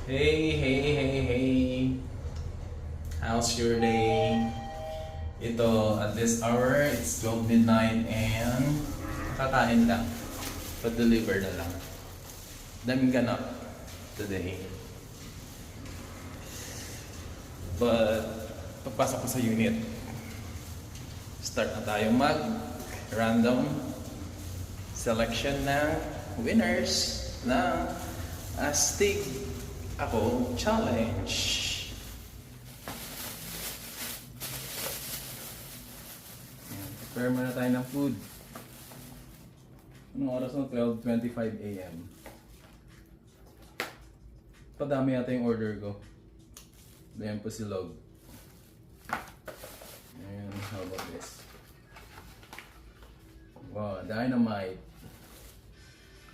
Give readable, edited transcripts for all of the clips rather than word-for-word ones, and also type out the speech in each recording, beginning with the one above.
Hey. How's your day? Ito, at this hour, it's 12 midnight and kakain lang. Pa-deliver na lang. Daming ganap today. But, pagpasok ko sa unit, start na tayo mag-random selection ng winners ng Astig Ako Challenge. Prepare muna tayo ng food. Anong oras na? 12:25 AM. Padami yata yung order ko. Ayan po si Log. And how about this? Wow, dynamite.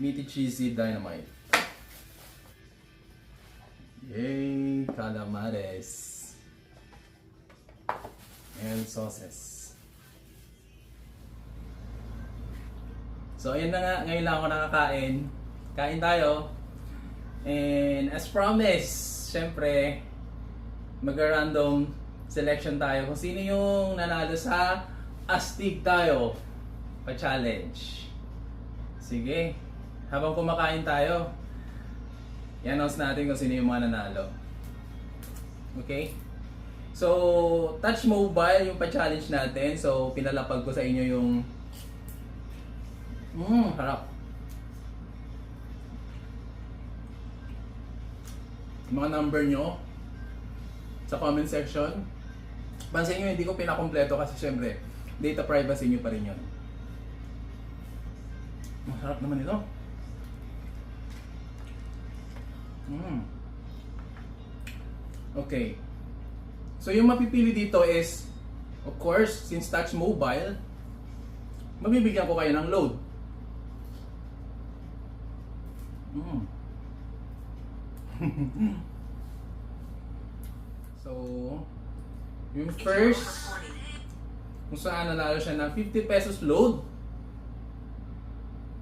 Meaty cheesy dynamite. Yay, calamares. And sauces. So ayun na nga, ngayon lang ako nakakain. Kain tayo. And as promised, syempre, mag-random selection tayo kung sino yung nanalo sa Astig tayo pa-challenge. Sige, habang kumakain tayo, i-announce natin kung sino yung mga nanalo. Okay? So, Touch Mobile yung pa-challenge natin. So, pinalapag ko sa inyo yung harap. Mga number nyo sa comment section. Pansin nyo, hindi ko pinakompleto kasi syempre, data privacy nyo pa rin yun. Masarap naman ito. Okay. So yung mapipili dito is, of course, since Touch Mobile, mabibigyan ko kayo ng load. So, yung first, kung saan nanalo siya ng 50 pesos load,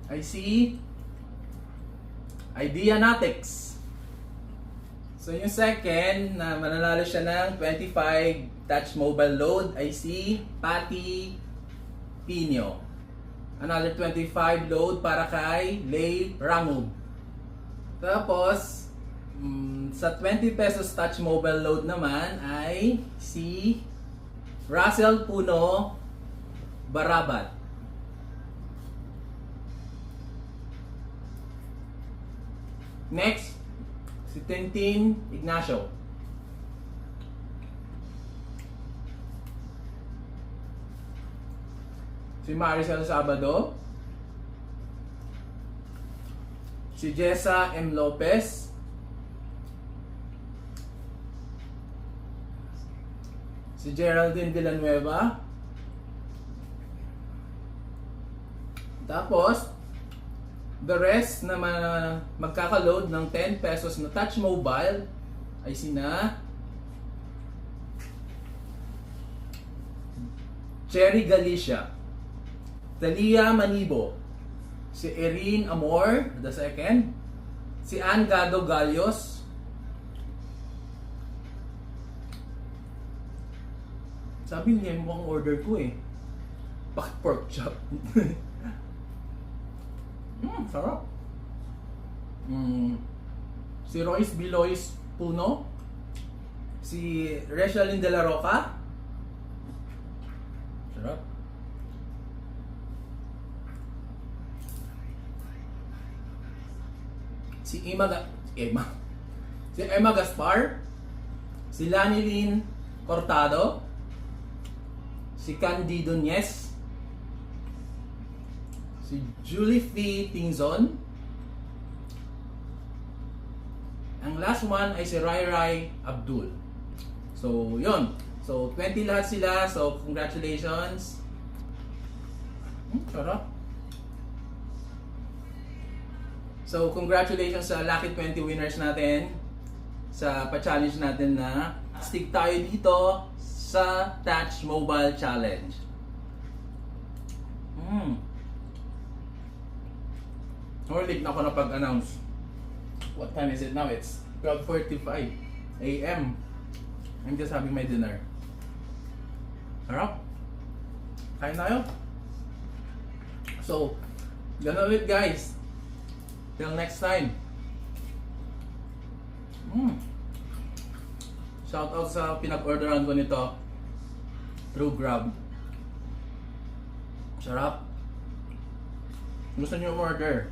I see Ideanatics. So yung second, na mananalo siya ng 25 Touch Mobile load, I see Patty Pino. Another 25 load para kay Lay Rangub. Tapos, sa 20 pesos Touch Mobile load naman ay si Russell Puno Barabat. Next, si Tintin Ignacio. Si Maricel Sabado. Si Jessa M. Lopez. Si Geraldine Villanueva. Tapos, the rest na magkaka-load ng 10 pesos na Touch Mobile ay sina Cherry Galicia, Talia Manibo, si Erin Amor, the second, si Ann Gado Galios, sabi niya mo ang order ko eh, bakit pork chop? Sarap. Si Royce Bilois Puno, si Reshalyn De La Roca, sarap. Si Emma Gaspar, si Lanilyn Cortado, si Candido Nies, si Julie F. Tingzon. Ang last one ay si Rai Abdul. So, yun. So, 20 lahat sila. So, congratulations. Sarap. So, congratulations sa Lucky 20 winners natin sa pa-challenge natin na stick tayo dito sa Touch Mobile Challenge. Or late na ako na pag-announce. What time is it now? It's 12:45 AM. I'm just having my dinner. Harap. Kain tayo. So, ganun ulit guys. Till next time. Shout out sa pinag-orderan ko nito through Grab. Sarap. Gusto nyo order?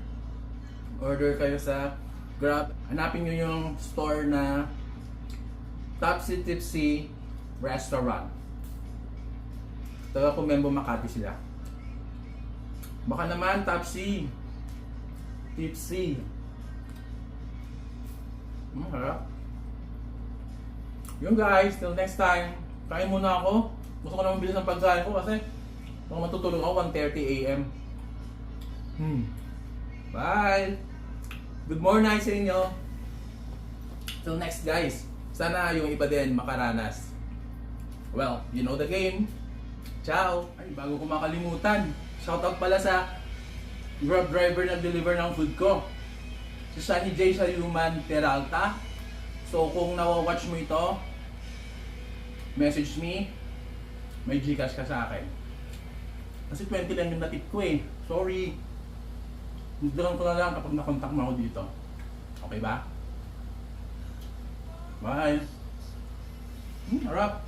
Order kayo sa Grab. Hanapin nyo yung store na Topsy Tipsy Restaurant. Taga Kumembo, Makati sila. Baka naman Topsy Tipsy. Harap. Yung guys, till next time. Kain muna ako. Gusto ko na mabilis ng pagkain ko kasi baka matutulog ako 1:30 AM. Bye! Good morning sa inyo. Till next guys. Sana yung iba din makaranas. Well, you know the game. Ciao! Ay, bago ko makalimutan. Shoutout pala sa Grab driver na deliver ng food ko. Si Sunny J sa Human Peralta. So kung nawa-watch mo ito, message me. May Gcash ka sa akin. Kasi 20 lang yung natip ko eh. Sorry. Hindiran ko na lang kapag nakontak mo ako dito. Okay ba? Bye. Harap.